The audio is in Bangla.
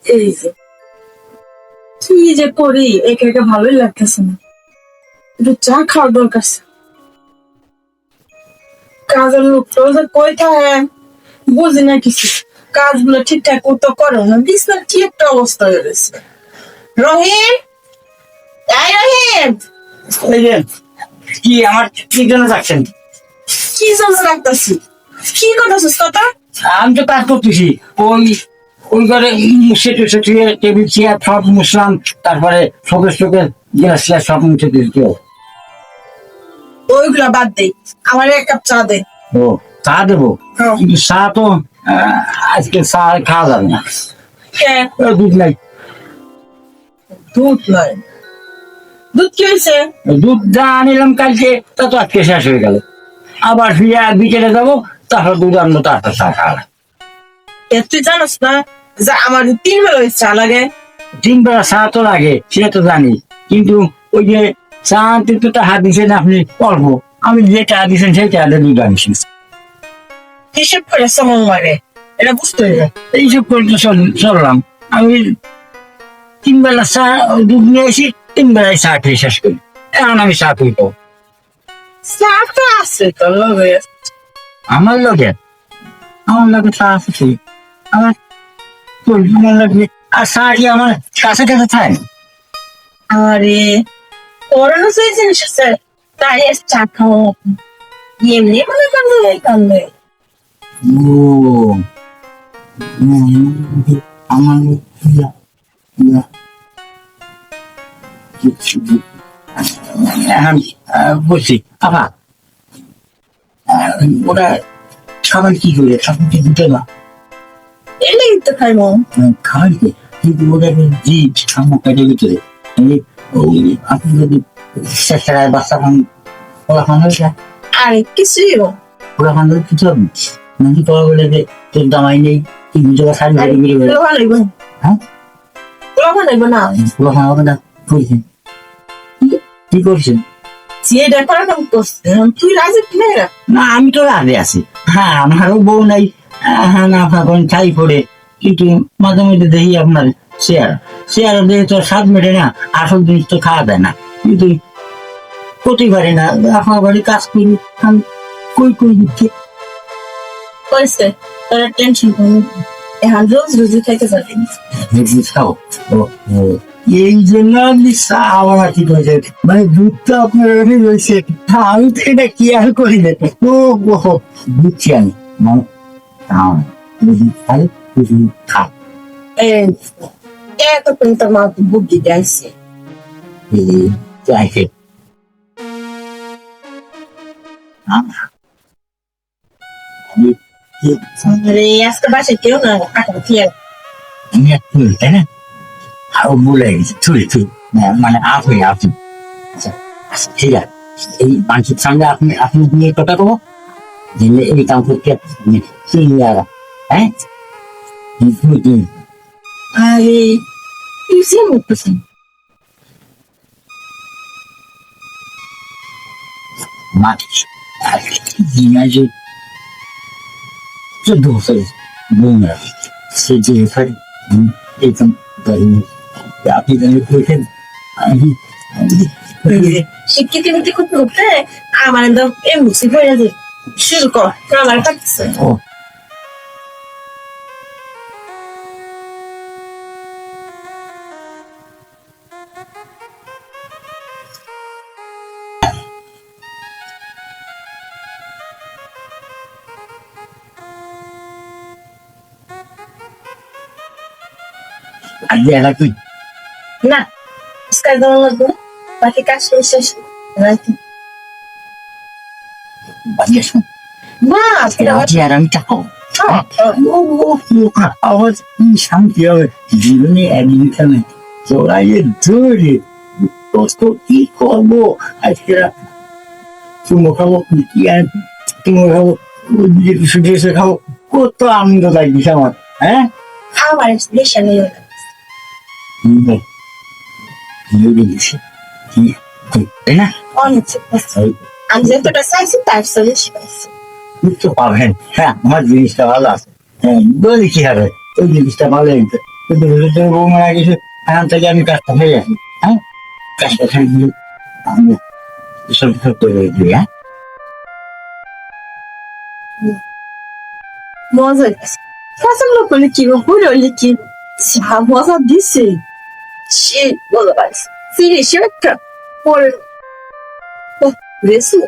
এই যে কি যে করি, একে একে ভালোই লাগতেছে না। একটু চা খাওয়ার দরকার আছে। কাজের লোকটা যে কই থাকে বুঝি না কিছু, কাজগুলো ঠিকঠাক করতে করো না, বিছনার কি একটা অবস্থা হয়ে গেছে। রহিম, এই রহিম, এই যে, কি আমার কি জন্য যাচ্ছেন? কি জন্য রাখতেছি? কি করতেছিস কথা? আমি তো কাজ করতেছি। ওই ওই ঘরে সেটে সেটে টেবিল চেয়ার সব মুছলাম, তারপরে শোকের গ্লাস গ্লাস সব মুছে দিয়েছি। ওইগুলা বাদ দে, আমার এক কাপ চা দে। ও, চা দেবো? হ্যাঁ। কিন্তু চা তো আজকে চা খাওয়া যাবে না। হ্যাঁ, দুধ নাই। দুধ নয়? দুধ কি হয়েছে? দুধ যা আনিলাম কালকে তা তো আজকে শেষ হয়ে গেল। আবার ফিরে বিকেলে যাবো, তারপর দুধ আনবো, তারপর চা খাওয়া। তুই জানোস না যে আমার 3 বেলা চা লাগে? 3 বেলা চা তো লাগে, সেটা তো জানি, কিন্তু ওই যে চা আনতে তো টাকা দিচ্ছেন আপনি অল্প, আমি যে টাকা দিচ্ছেন সেই টাকাতে দুধ আনছি। হিসেব করে সময় লাগে, এটা বুঝতে হবে। এইসব করে তো চললাম। আমি 3 বেলা চা দুধ নিয়ে আসি, 3 বেলায় চা খেয়ে শেষ করি। এখন আমি চা তুলবো চা তো আছে তো লগে। আমার লগে চা আছে কি? আমার আমার লাগে। আর চা কি আমার কাছে কাছে খায়? আরে করোনা সেই জিনিস আছে, তাই আর চা খাওয়া এমনি মনে করলে কান্দে। ও, আমার এখন বলছি আপা, ওরা খাবার কি করে? খাবার কি দিতে না? এলেই তো খাইবো। খাবার কি, কিন্তু ওরা জি ঠান্ডা পেটে ভিতরে আপনি যদি শেষটায় বাচ্চা খান, ওরা খান হয়ে যায়। আরে কিছুই ওরা খান হলে কিছু হবে নাকি? তোরা বলে যে তোর দামাই নেই, তুই নিজেরা শাড়ি ভাড়ি বেরোবে। হ্যাঁ, ভালো না। ওরা খাওয়া হবে না। করছেন কি করছেন? যে ডেকোরেশন করছে তুই রাজি কি না, আমি তো রাজি আছি। হ্যাঁ, আমারও বউ নাই। হ্যাঁ, না এখন ছাই পড়ে, কিন্তু মাঝে মধ্যে দেখি আপনার শেয়ার দিয়ে তো স্বাদ মেটে না, আসল জিনিস তো খাওয়া যায় না। কিন্তু প্রতিবারে না, আপনার বাড়ি কাজ করি, আমি কই কই দিচ্ছি কইছে তোরা টেনশন করবি, এখন রোজ রোজই খাইতে যাবি। খাও। এই জন্য আপনি চা আমার কি করেছে, মানে দুধটা আপনার রয়েছে। আমি তো এটা কি আর করি না। ও বুঝছি আমি, মানে খাই খাও। এতক্ষণ তোর মা বুদ্ধি দেয়ছে। চাইছে আরে আজকে বাসায় কেউ না, কাকা খেয়ে আমি এক তুই, তাই না? আরো বলে গেছি থুই থুই, মানে আপনি ঠিক আছে। এই মানুষের সঙ্গে আপনি আপনি নিয়ে কথা কবো, দিলে এই কাম করতে হ্যাঁ। আরে তুই সে মুখতেছেন মাটি যে 14 বছর বোনা সে যে এই কাম আপনি দেখেন। আমি শিক্ষিত হতে করতে করতে আমার একদম এমসি হয়ে যায়। শুরু কর, আমার কাছে ও আজকে এলা তুই না আজকাল দেওয়া লাগবে, বাকি কাজ করে শেষ রাখি বানিয়ে শুন না আজকে আর আমি চাকো আওয়াজ শান্তি হবে জীবনে একদিন খানে চড়াইয়ে ধরে কষ্ট কি করবো আজকে। চুমো খাবো, কি আর চুমো খাবো, শুধু এসে খাবো, কত আনন্দ লাগছে আমার। হ্যাঁ, আমার দেশে নেই তাই না? অনেক আমি যতটা চাইছি তার চেয়ে বেশি পাইছি। তো পাবেন। হ্যাঁ, আমার জিনিসটা ভালো আছে। হ্যাঁ, বলি কি হবে, ওই জিনিসটা ভালো হইতো। কিন্তু তোর বউ মারা গেছে, এখান থেকে আমি কাজটা হয়ে আসি। হ্যাঁ, কাজটা ছেড়ে দিলে আমি সব সব করে দিই। হ্যাঁ, মজা হয়েছে। কাজগুলো করলে কি হলো হলে কি যা মজা দিছে সে বলে পারিস সিরিয়াস একটা পরে রেসু